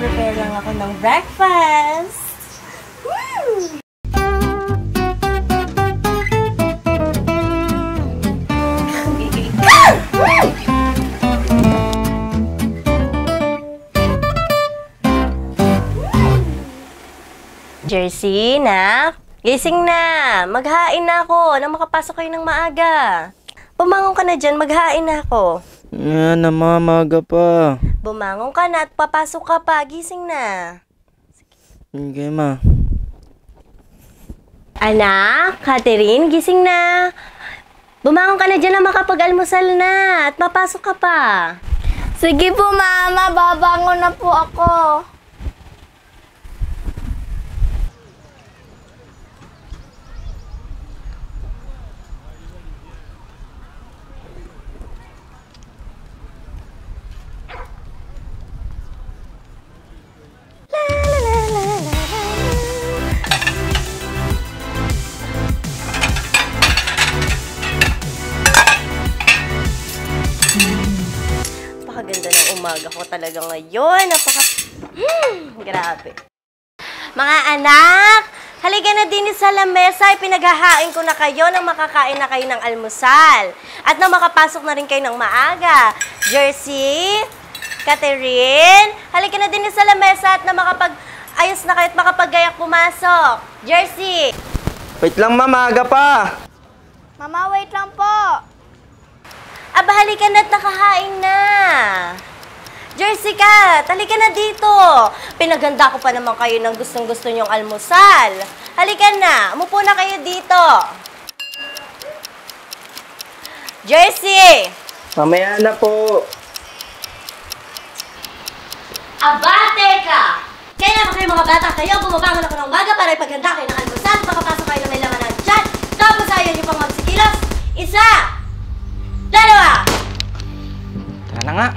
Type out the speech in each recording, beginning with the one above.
Nagpe-prepare lang ako ng breakfast. Woo! Jersey, nak. Gising na. Maghain na ako nang makapasok kayo ng maaga. Bumangon ka na dyan, maghain na ako. Yan na, maaga pa. Bumangon ka na at papasok ka pa. Gising na. Sige, ma. Anak, Catherine, gising na. Bumangon ka na dyan na makapag-almusal na at papasok ka pa. Sige po, Mama. Babangon na po ako. Napakaganda ng umaga ko talaga ngayon. Grabe. Mga anak, halika na din sa lamesa. Pinaghahain ko na kayo nang makakain na kayo ng almusal. At nang makapasok na rin kayo ng maaga. Jersey, Catherine, halika na din sa lamesa at na makapag-ayos na kayo at makapag-gayak pumasok. Jersey! Wait lang, ma. Maaga pa. Mama, wait lang po. Aba, halika na at nakahain na. Jersey ka, halika na dito. Pinaganda ko pa naman kayo ng gustong-gusto nyong almusal. Halika na, umupo na kayo dito. Jersey! Mamaya na po. Aba, teka! Kaya naman kayo mga bata kayo, bumabangon ako ng umaga para ipaghanda kayo ng almusal, makapasok kayo na may laman ng tiyan, tapos ayaw niyo pang magsikilos. Isa! Dalawa! Tara na nga.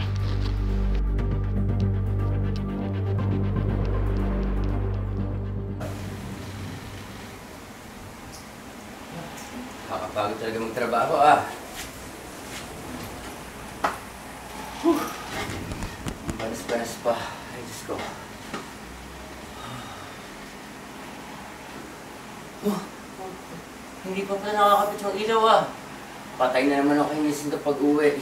Nakakapagod talaga magtrabaho, ah. Panas-panas pa. Ay, Diyos ko. Hindi pa pala nakakapit yung ilaw, ah. Patay na naman ako hinisin to pag-uwi.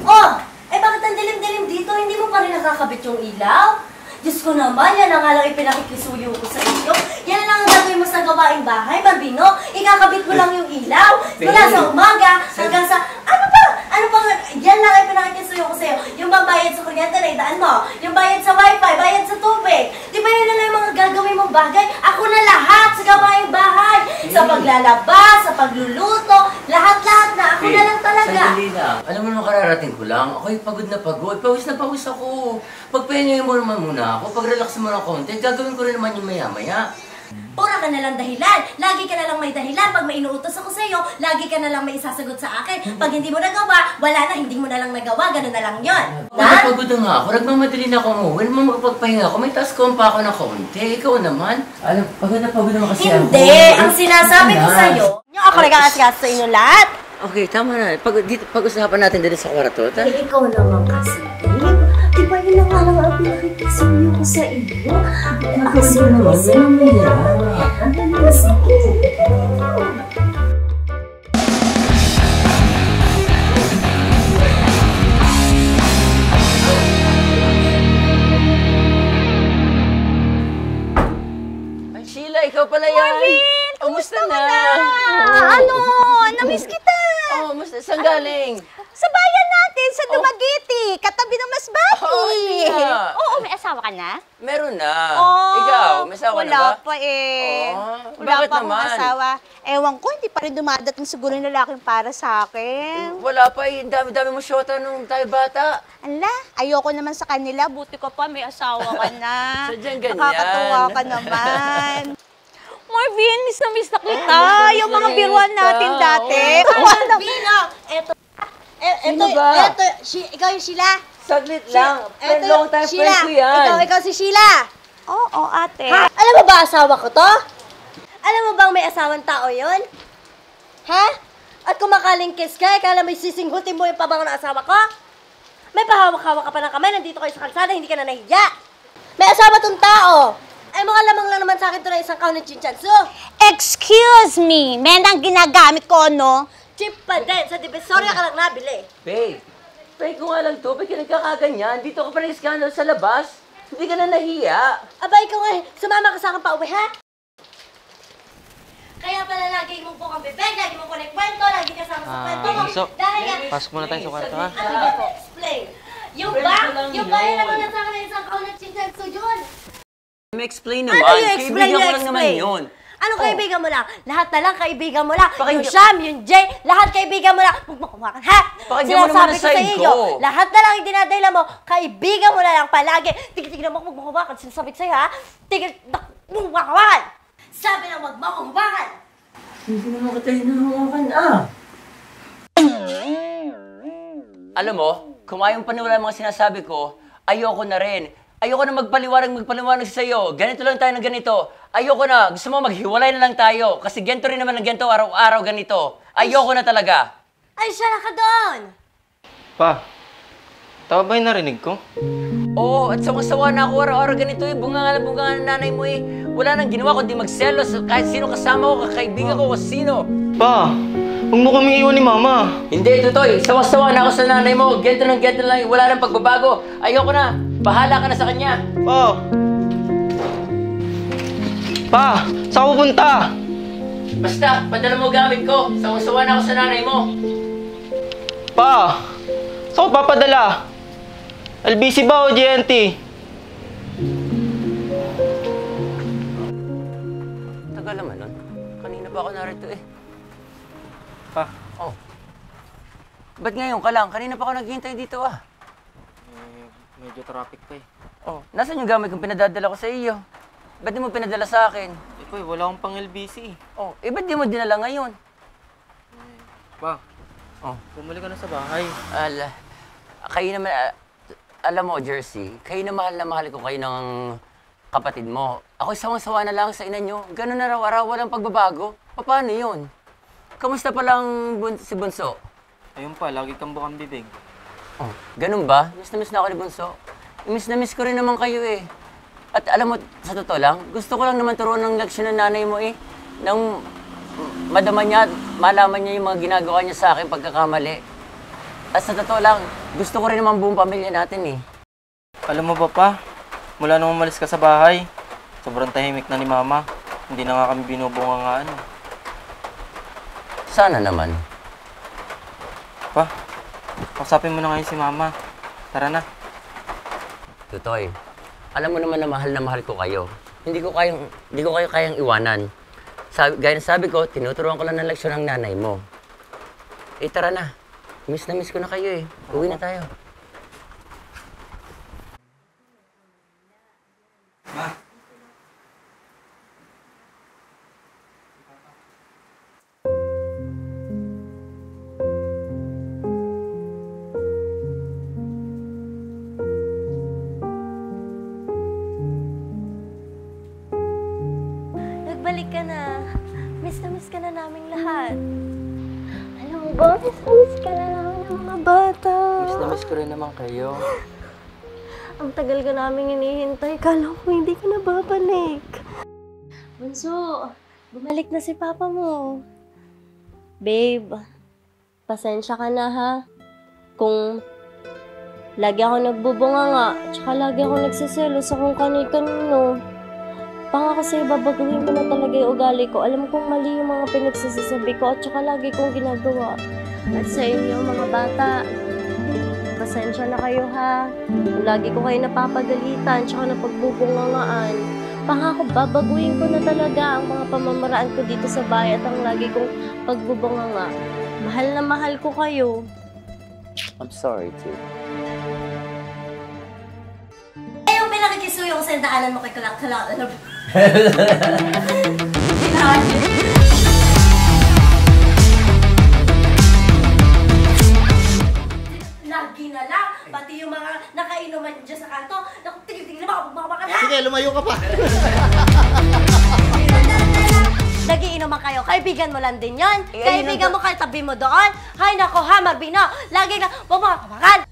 Oh! Eh bakit ang dilim-dilim dito? Hindi mo pa rin nakakabit yung ilaw? Diyos ko naman, yan ang nga lang ipinakikisuyo ko sa iyo. Yan lang ang gagawin mo sa gawaing bahay, Barbino. Ikakabit mo lang yung ilaw. Mula sa umaga hanggang sa... Ano ba? Ano bang... Yan lang ang ipinakikisuyo ko sa iyo. Yung bang bayad sa kuryente na idaan mo. Yung bayad sa wifi, bayad sa tubig. Di ba yun na lang yung mga gagawin mong bagay? Ako na lahat sa gawaing bahay. Sa paglalaba, sa pagluluto, lahat-lahat na. Ako na lang talaga. Sandali lang. Alam mo naman kararating ko lang. Ako'y pagod na pagod. Pawis na pawis ako. Pagpahingayin mo naman muna ako. Pag-relax mo ng konti, gagawin ko rin naman yung maya-maya. Pura ka na lang dahilan. Lagi ka na lang may dahilan. Pag may inuutos ako sa iyo, lagi ka na lang may isasagot sa akin. Pag hindi mo nagawa, wala na, hindi mo na lang nagawa. Ganun na lang yun. Pagod na nga ako. Nagmamadali na ako mo. When mo magpagpahinga ako, may task ko pa ako ng konti. Ikaw naman. Alam, pagod naman kasi ako. Hindi. Ang sinasabi ko sa iyo, yung ako nag-aasgas sa inyo lahat. Okay, tama na. Pag-usapan natin dito sa kwarto. Eh, ikaw naman kasi, babe. Di ba yun ang alam ang pinakikisuyo ko sa iyo? Kasi kasi mamaya. Sige. Ay, Sheila, ikaw pala yan. Marvin! Kumusta na? Ano? Namiss kita. Oh, saan galing? Sa bayan natin, sa Dumaguete. Katabi ng Masbate. Oo, may asawa ka na? Meron na. Oh, Ikaw, may asawa na ba? Wala pa eh. Oh, Wala bakit pa akong naman? asawa. Ewan ko, hindi pa rin dumadating siguro yung lalaking para sa akin. Wala pa eh. Dami-dami mo syota nung tayo bata. Ala, ayoko naman sa kanila. Buti ko pa, may asawa ka na. Sadyang ganyan. Nakakatuwa ka naman. Marvin, miss na kita. Yung mga miss biruan kita. natin dati. Marvino, Sino ba? Ikaw yung Sheila. Saglit lang. Long time friend ko yan. Ikaw si Sheila. Oo, ate. Ha? Alam mo ba asawa ko to? Alam mo bang may asawang tao yon? Ha? At kung makalingkis ka, kala may sisinghutin mo yung pabango ng asawa ko? May pahawak-hawak ka pa ng kamay, nandito kayo sa kalsada, hindi ka na nahiya. May asawa tong tao. Ay, mga lamang lang naman sa akin to na isang kaon ng chinchansu. Excuse me, men ang ginagamit ko, no? Cheap pa din, sa Divisoria ka lang nabili. Babe, pray ko nga lang to, ba't ka nagkakaganyan? Dito ka pa nag-scandal sa labas? Hindi ka na nahiya. Aba, ikaw nga, sumama ka sa akin pa uwi, ha? Kaya pala lagi mong bukang bibig, lagi mong kwento, lagi kasama sa kwento mo. Bunso, Dahil nga, pasok muna tayo sa kwarto, ha? ano ba po? Explain. Yung ba yung naman na sa akin na isang kaon ng chinchansu yun. Ma-explain naman. Ano yung explain? Kaibigan ko lang naman yun. Ano kaibigan mo lang? Lahat na lang kaibigan mo lang. Pakinggan- Yung Sham, yung Jay, lahat kaibigan mo lang. Huwag mo kumakan, ha? Pakinggan mo naman ang Sinasabi ko sa side iyo, ko. lahat na lang yung dinadala mo, kaibigan mo na lang palagi. Tigil-tigil mo, huwag mo kumakan. Sinasabi ko sa'yo, ha? Tigil, huwag mo kumakan. Sabi lang, huwag mo kumakan. Hindi naman ka tayo nahawakan, Alam mo, kung ayaw paniwala ang mga sinasabi ko, ayoko na rin. Ayoko na magpaliwanag sa iyo. Ganito lang tayo ng ganito. Ayoko na. Gusto mo maghiwalay na lang tayo. Kasi ganito rin naman ng ganito, araw-araw ganito. Ayoko na talaga. Ay, siya ka doon. Pa, tama ba yung narinig ko? Oo, at sawa na ako araw-araw ganito eh. Bunga ng nanay mo eh. Wala nang ginawa kundi magselos. Kahit sino kasama ko, kakaibigan ko, kung sino. Pa, huwag mo kami iwan ni Mama. Hindi, Tutoy. Sawa na ako sa nanay mo. Ganito lang wala nang pagbabago. Ayoko na. Bahala ka na sa kanya. Pa, saan ka pupunta? Basta, padala mo gamit ko. Sawa na ako sa nanay mo. Pa, saan ka papadala? LBC ba o GNT? Tagal naman nun. Kanina pa ako narito eh. Pa, Oh. Ba't ngayon ka lang? Kanina pa ako naghihintay dito medyo traffic pa eh. Oh, nasan yung gamit kong pinadadala ko sa iyo? Ba't di mo pinadala sa akin? Wala akong pang LBC. Oh, ba't di mo dinala ngayon? Pa, bumalik ka na sa bahay. Kayo naman, alam mo, Jersey, kayo na mahal ko kayo ng kapatid mo. Ako'y sawang-sawa na lang sa ina nyo. Ganun na raw-araw, walang pagbabago. Paano yun? Kamusta palang si Bunso? Ayun pa, lagi kang bukang bibig. Oh, ganun ba? Miss na miss na ako ni Bunso. Miss na miss ko rin naman kayo eh. At alam mo, sa totoo lang, gusto ko lang naman turuan ng leksyon ng nanay mo eh. Nang madama niya, malaman niya yung mga ginagawa niya sa akin pagkakamali. At sa totoo lang, gusto ko rin naman buong pamilya natin eh. Alam mo ba pa, mula nung umalis ka sa bahay, sobrang tahimik na ni Mama. Hindi na nga kami binubungangaan. Sana naman. Pa, kausapin mo na ngayon si Mama. Tara na. Tutoy, alam mo naman na mahal ko kayo. Hindi ko kayo kayang iwanan. Gaya ng sabi ko, tinuturuan ko lang ng leksyon ng nanay mo. Tara na. Miss na miss ko na kayo eh. Uwi na tayo. Nagbalik ka na. Miss ka na naming lahat. Alam mo ba, miss ka na namin ng mga bata. Miss na miss ko rin naman kayo. Ang tagal ka namin hinihintay. Kala ko hindi ka na babalik. Bunso, bumalik na si Papa mo. Babe, pasensya ka na ha. Kung lagi ako nagbubunga nga, tsaka lagi ako nagsiselo sa kung kani-kanino. Pangako sa'yo, babaguhin ko na talaga yung ugali ko. Alam kong mali yung mga pinagsasabi ko at tsaka lagi kong ginagawa. At sa inyo, mga bata, pasensya na kayo ha. Kung lagi ko kayo napapagalitan tsaka napagbubungangaan. Pangako, babaguhin ko na talaga ang mga pamamaraan ko dito sa bahay at ang lagi kong pagbubunganga. Mahal na mahal ko kayo. I'm sorry too. Yung pinakikisuyo ko sa daanan mo kay kalak-kalak. Lagi na lang. Pati yung mga nakainuman dyan sa kanto. Naku, tigil-tigil na baka ha? Sige, lumayo ka pa. Nagiinuman kayo. Kaibigan mo lang din yan. Kaibigan mo kahit tabi mo doon. Hay nako ha, Marbino. Lagi na, huwag mo kakabakan.